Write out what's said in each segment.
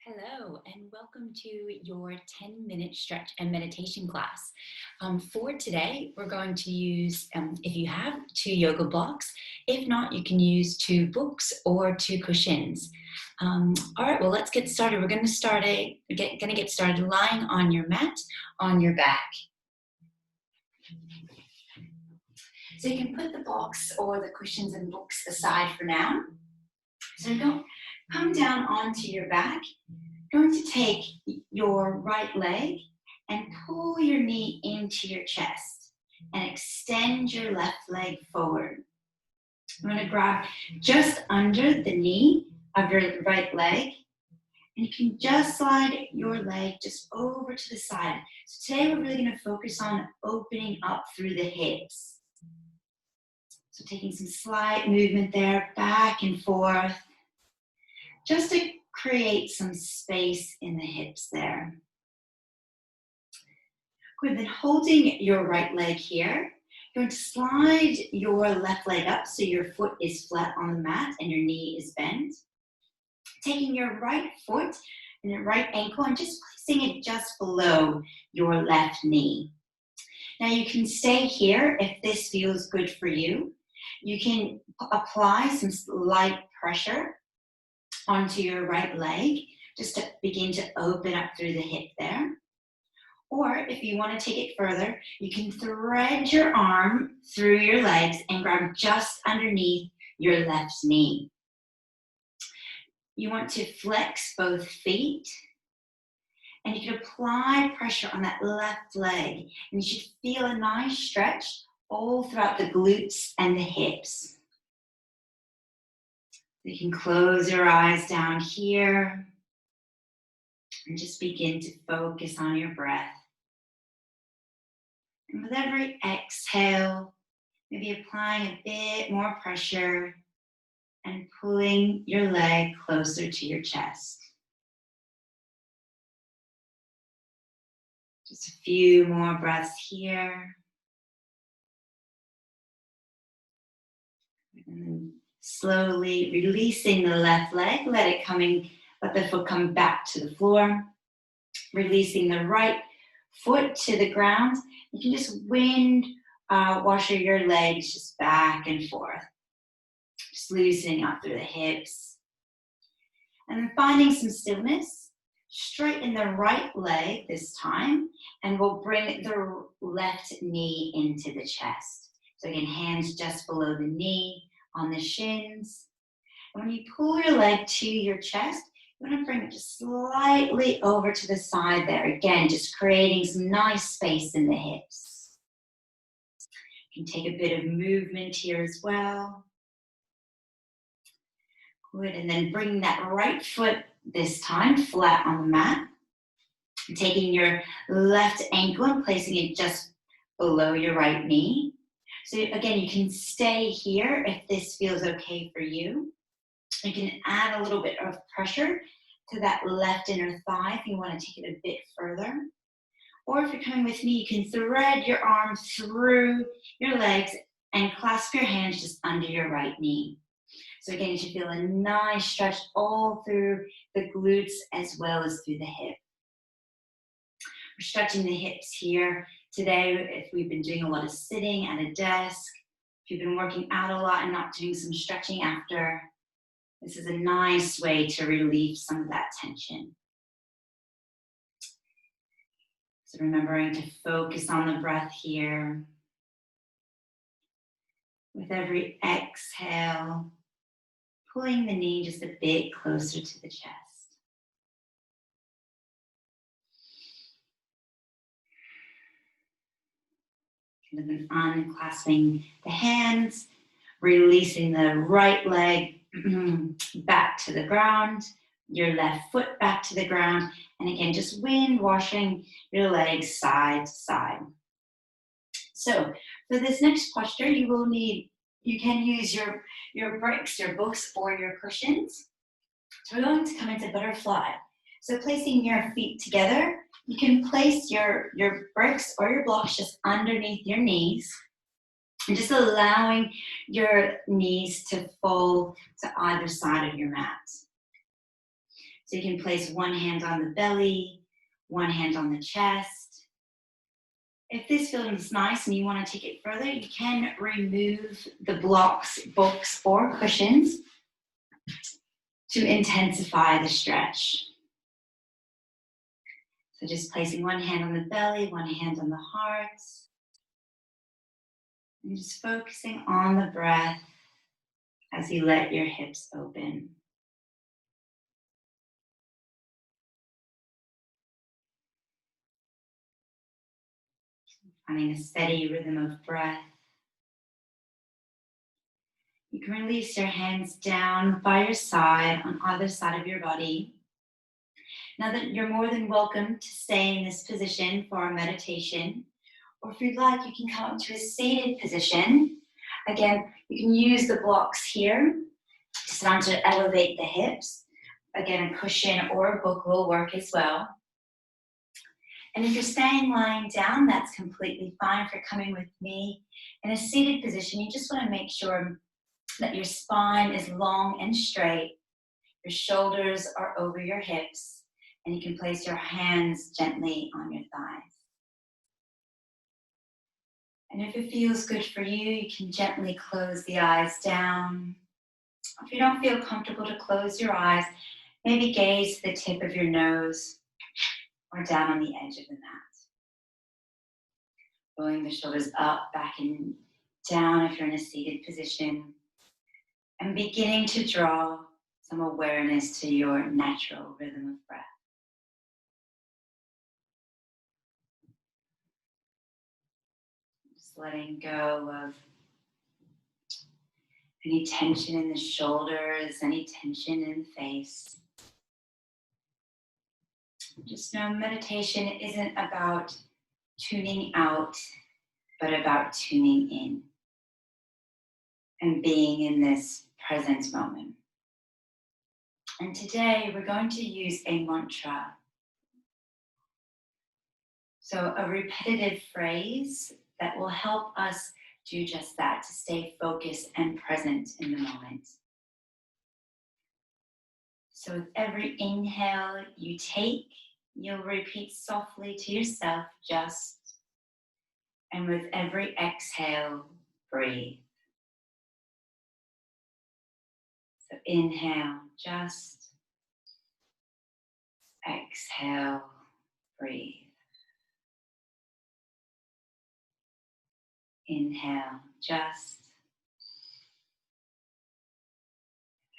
Hello, and welcome to your 10-minute stretch and meditation class. For today, we're going to use, if you have, 2 yoga blocks. If not, you can use 2 books or 2 cushions. All right, well, let's get started. We're going to get started lying on your mat, on your back. So you can put the blocks or the cushions and books aside for now. So come down onto your back. Going to take your right leg and pull your knee into your chest and extend your left leg forward. I'm going to grab just under the knee of your right leg, and you can just slide your leg just over to the side. So today we're really going to focus on opening up through the hips. So taking some slight movement there, back and forth, just to create some space in the hips there. Good, then holding your right leg here, you're going to slide your left leg up so your foot is flat on the mat and your knee is bent. Taking your right foot and your right ankle and just placing it just below your left knee. Now you can stay here if this feels good for you. You can apply some light pressure onto your right leg, just to begin to open up through the hip there. Or if you want to take it further, you can thread your arm through your legs and grab just underneath your left knee. You want to flex both feet, and you can apply pressure on that left leg, and you should feel a nice stretch all throughout the glutes and the hips. You can close your eyes down here and just begin to focus on your breath. And with every exhale, maybe applying a bit more pressure and pulling your leg closer to your chest. Just a few more breaths here. And then slowly releasing the left leg, let the foot come back to the floor. Releasing the right foot to the ground. You can just wash your legs just back and forth. Just loosening up through the hips. And then finding some stillness. Straighten the right leg this time, and we'll bring the left knee into the chest. So again, hands just below the knee, on the shins. And when you pull your leg to your chest, you want to bring it just slightly over to the side there. Again, just creating some nice space in the hips. You can take a bit of movement here as well. Good, and then bring that right foot this time flat on the mat. Taking your left ankle and placing it just below your right knee. So again, you can stay here if this feels okay for you. You can add a little bit of pressure to that left inner thigh if you want to take it a bit further. Or if you're coming with me, you can thread your arm through your legs and clasp your hands just under your right knee. So again, you should feel a nice stretch all through the glutes as well as through the hip. We're stretching the hips here today. If we've been doing a lot of sitting at a desk, if you've been working out a lot and not doing some stretching after, this is a nice way to relieve some of that tension. So remembering to focus on the breath here. With every exhale, pulling the knee just a bit closer to the chest. And then unclasping the hands, releasing the right leg back to the ground, your left foot back to the ground, and again, just washing your legs side to side. So for this next posture, you can use your bricks, your books, or your cushions. So we're going to come into butterfly. So placing your feet together, you can place your bricks or your blocks just underneath your knees, and just allowing your knees to fold to either side of your mat. So you can place one hand on the belly, one hand on the chest. If this feels nice and you want to take it further, you can remove the blocks, books, or cushions to intensify the stretch. So just placing one hand on the belly, one hand on the heart, and just focusing on the breath as you let your hips open. Finding a steady rhythm of breath. You can release your hands down by your side on either side of your body. Now that you're more than welcome to stay in this position for our meditation, or if you'd like, you can come up to a seated position. Again, you can use the blocks here to start to elevate the hips. Again, a cushion or a book will work as well. And if you're staying lying down, that's completely fine. If you're coming with me in a seated position, you just want to make sure that your spine is long and straight. Your shoulders are over your hips, and you can place your hands gently on your thighs. And if it feels good for you, you can gently close the eyes down. If you don't feel comfortable to close your eyes, maybe gaze to the tip of your nose or down on the edge of the mat. Rolling the shoulders up, back and down if you're in a seated position. And beginning to draw some awareness to your natural rhythm of breath. Just letting go of any tension in the shoulders, any tension in the face. Just know meditation isn't about tuning out, but about tuning in and being in this present moment. And today we're going to use a mantra. So a repetitive phrase that will help us do just that, to stay focused and present in the moment. So with every inhale you take, you'll repeat softly to yourself, just. And with every exhale, breathe. So inhale, just. Exhale, breathe. Inhale, just.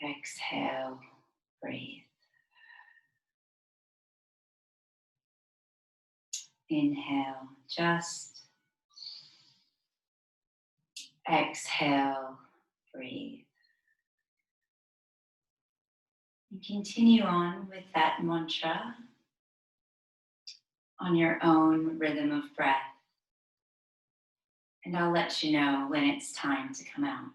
Exhale, breathe. Inhale, just. Exhale, breathe. And continue on with that mantra on your own rhythm of breath. And I'll let you know when it's time to come out.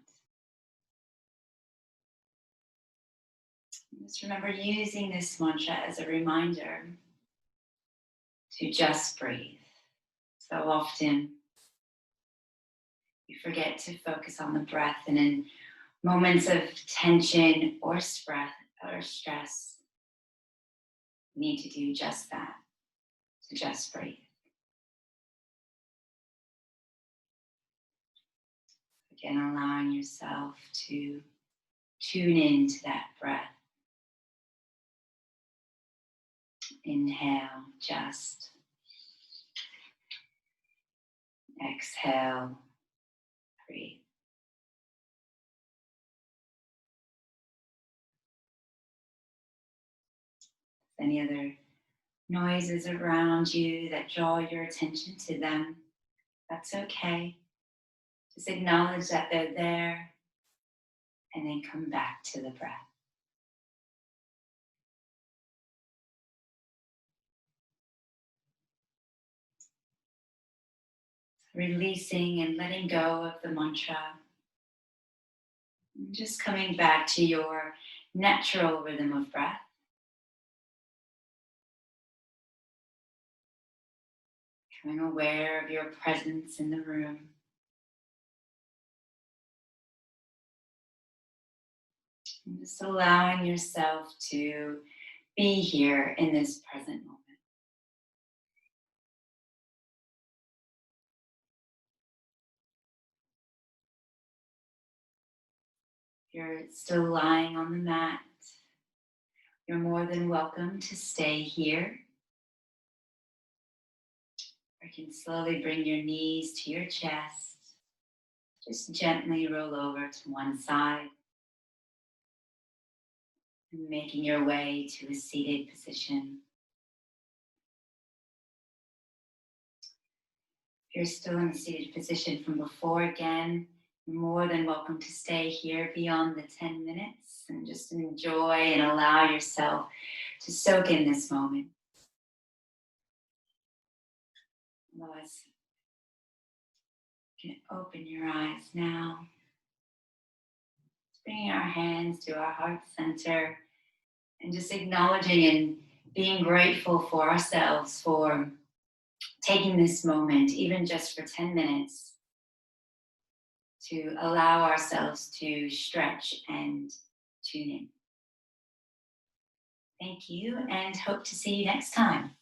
Just remember using this mantra as a reminder to just breathe. So often we forget to focus on the breath, and in moments of tension or stress, we need to do just that, to just breathe. Again, allowing yourself to tune into that breath. Inhale, just. Exhale, breathe. Any other noises around you that draw your attention to them, that's okay. Just acknowledge that they're there and then come back to the breath. Releasing and letting go of the mantra. And just coming back to your natural rhythm of breath. Becoming aware of your presence in the room. And just allowing yourself to be here in this present moment. If you're still lying on the mat, you're more than welcome to stay here. Or you can slowly bring your knees to your chest. Just gently roll over to one side, and making your way to a seated position. If you're still in the seated position from before, again, you're more than welcome to stay here beyond the 10 minutes and just enjoy and allow yourself to soak in this moment. Otherwise, you can open your eyes now. Bringing our hands to our heart center and just acknowledging and being grateful for ourselves for taking this moment, even just for 10 minutes, to allow ourselves to stretch and tune in. Thank you, and hope to see you next time.